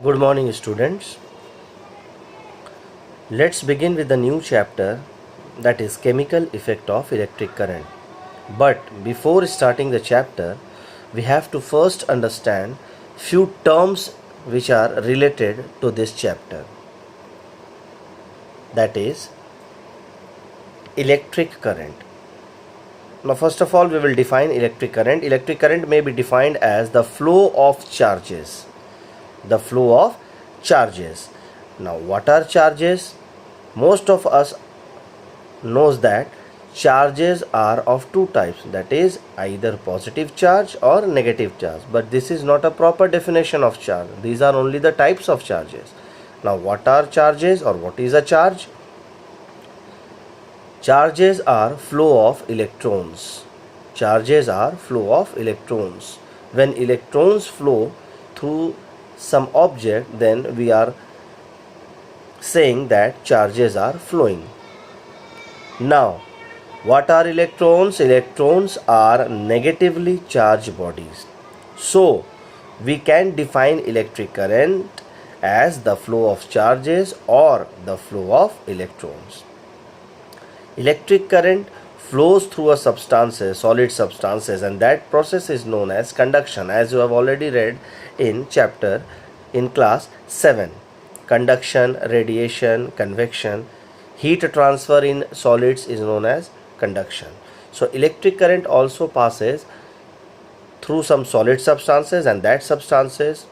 Good morning, students. Let's begin with the new chapter, that is chemical effect of electric current. But before starting the chapter, we have to first understand few terms which are related to this chapter. That is electric current. Now, first of all, we will define electric current. Electric current may be defined as the flow of charges. The flow of charges. Now, what are charges? Most of us knows that charges are of two types, that is either positive charge or negative charge, but this is not a proper definition of charge. These are only the types of charges. Now, what are charges or what is a charge? Charges are flow of electrons. Charges are flow of electrons. When electrons flow through some object, then we are saying that charges are flowing. Now, what are electrons? Electrons are negatively charged bodies. So, we can define electric current as the flow of charges or the flow of electrons. Electric current flows through a substances, solid substances, and that process is known as conduction, as you have already read in class 7. Conduction, radiation, convection, heat transfer in solids is known as conduction. So electric current also passes through some solid substances, and that substances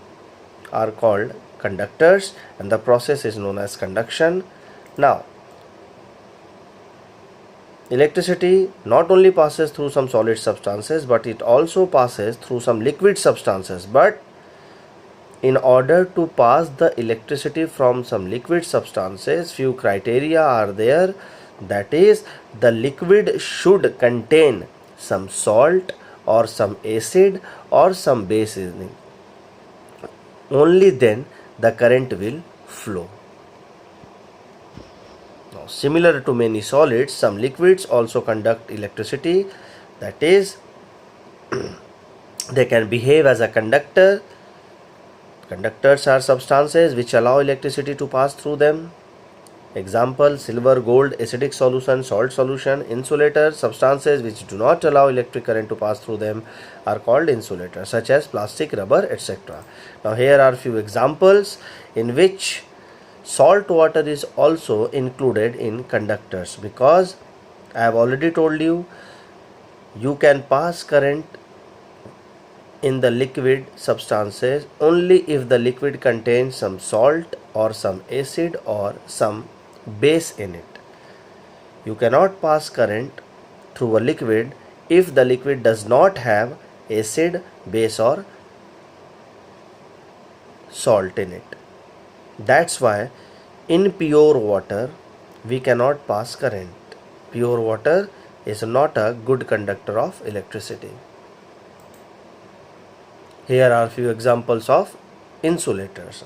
are called conductors, and the process is known as conduction. Now, electricity not only passes through some solid substances, but it also passes through some liquid substances. But in order to pass the electricity from some liquid substances, few criteria are there. That is, the liquid should contain some salt or some acid or some base. Only then the current will flow. Now, similar to many solids, some liquids also conduct electricity. That is, they can behave as a conductor. Conductors are substances which allow electricity to pass through them. Example: silver, gold, acidic solution, salt solution. Insulators, substances which do not allow electric current to pass through them, are called insulators, such as plastic, rubber, etc. Now, here are few examples in which salt water is also included in conductors, because I have already told you, you can pass current in the liquid substances only if the liquid contains some salt or some acid or some base in it. You cannot pass current through a liquid if the liquid does not have acid, base or salt in it. That's why in pure water we cannot pass current. Pure water is not a good conductor of electricity. Here are few examples of insulators,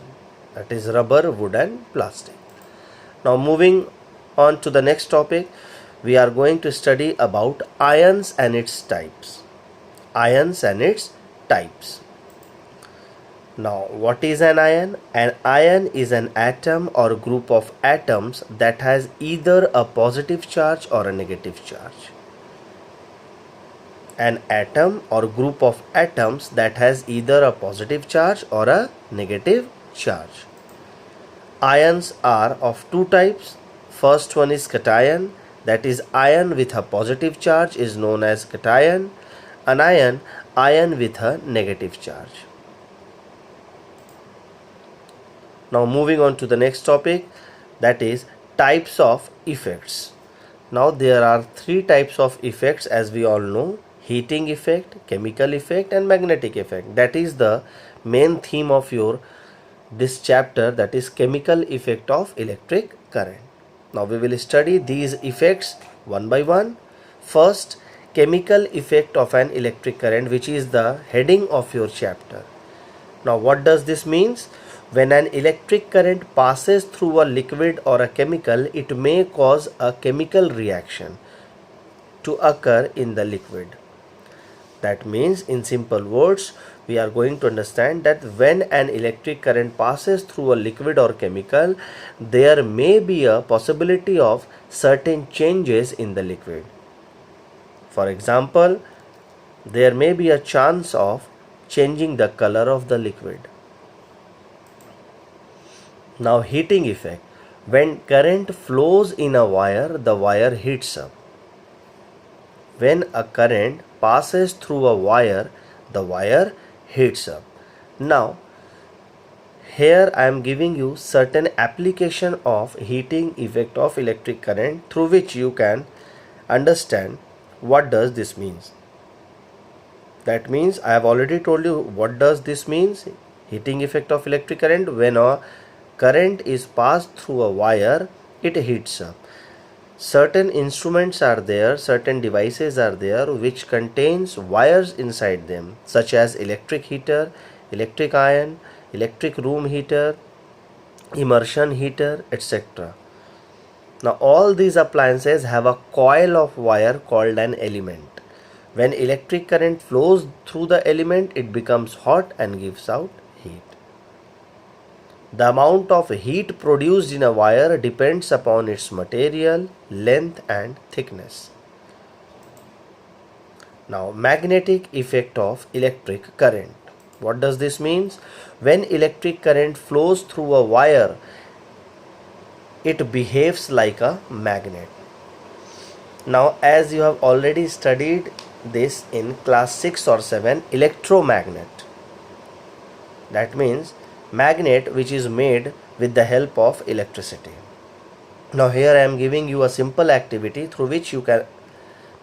that is rubber, wood and plastic. Now, moving on to the next topic, we are going to study about ions and its types. Ions and its types. Now, what is an ion? An ion is an atom or group of atoms that has either a positive charge or a negative charge. An atom or group of atoms that has either a positive charge or a negative charge. Ions are of two types. First one is cation, that is ion with a positive charge is known as cation. Anion, ion with a negative charge. Now, moving on to the next topic, that is types of effects. Now, there are three types of effects, as we all know: heating effect, chemical effect and magnetic effect. That is the main theme of this chapter, that is chemical effect of electric current. Now, we will study these effects one by one. First, chemical effect of an electric current, which is the heading of your chapter. Now, what does this means? When an electric current passes through a liquid or a chemical, it may cause a chemical reaction to occur in the liquid. That means, in simple words, we are going to understand that when an electric current passes through a liquid or chemical, there may be a possibility of certain changes in the liquid. For example, there may be a chance of changing the color of the liquid. Now, heating effect. When current flows in a wire, the wire heats up. When a current passes through a wire, the wire heats up. Now, here I am giving you certain application of heating effect of electric current through which you can understand what does this means. That means I have already told you what does this means. Heating effect of electric current. When a current is passed through a wire, it heats up. Certain instruments are there, certain devices are there which contains wires inside them, such as electric heater, electric iron, electric room heater, immersion heater, etc. Now all these appliances have a coil of wire called an element. When electric current flows through the element, it becomes hot and gives out heat. The amount of heat produced in a wire depends upon its material, length and thickness. Now, magnetic effect of electric current. What does this mean? When electric current flows through a wire, it behaves like a magnet. Now, as you have already studied this in class 6 or 7, electromagnet. That means magnet which is made with the help of electricity. Now here I am giving you a simple activity through which you can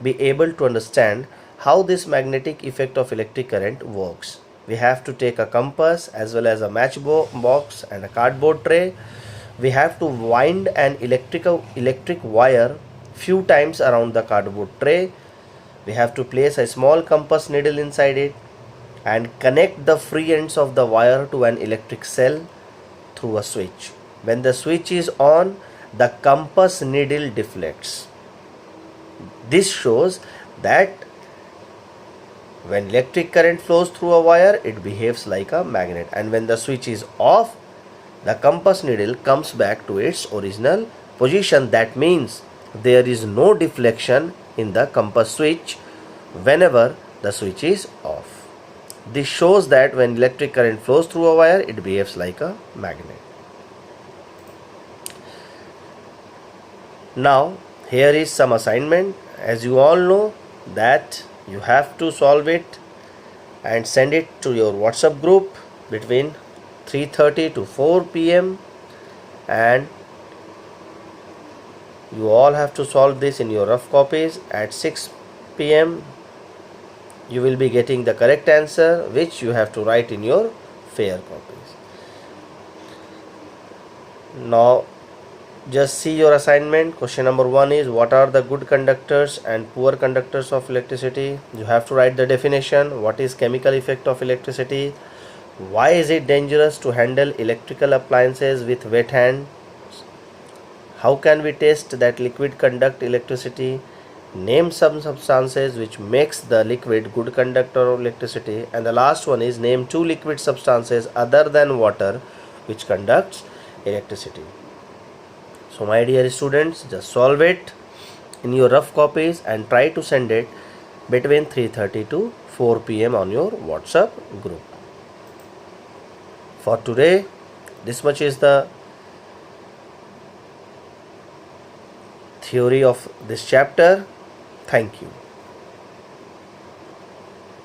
be able to understand how this magnetic effect of electric current works. We have to take a compass as well as a matchbox and a cardboard tray. We have to wind an electric wire few times around the cardboard tray. We have to place a small compass needle inside it and connect the free ends of the wire to an electric cell through a switch. When the switch is on, the compass needle deflects. This shows that when electric current flows through a wire, it behaves like a magnet, and when the switch is off, the compass needle comes back to its original position. That means there is no deflection in the compass switch whenever the switch is off. This shows that when electric current flows through a wire, it behaves like a magnet. Now, here is some assignment. As you all know that you have to solve it and send it to your WhatsApp group between 3:30 to 4 p.m. and you all have to solve this in your rough copies. At 6 p.m. you will be getting the correct answer, which you have to write in your fair copies. Now just see your assignment. Question number 1 is, what are the good conductors and poor conductors of electricity? You have to write the definition. What is chemical effect of electricity? Why is it dangerous to handle electrical appliances with wet hands? How can we test that liquid conduct electricity? Name some substances which makes the liquid good conductor of electricity. And the last one is, name 2 liquid substances other than water which conducts electricity. So my dear students, just solve it in your rough copies and try to send it between 3:30 to 4 p.m. on your WhatsApp group. For today, this much is the theory of this chapter. Thank you.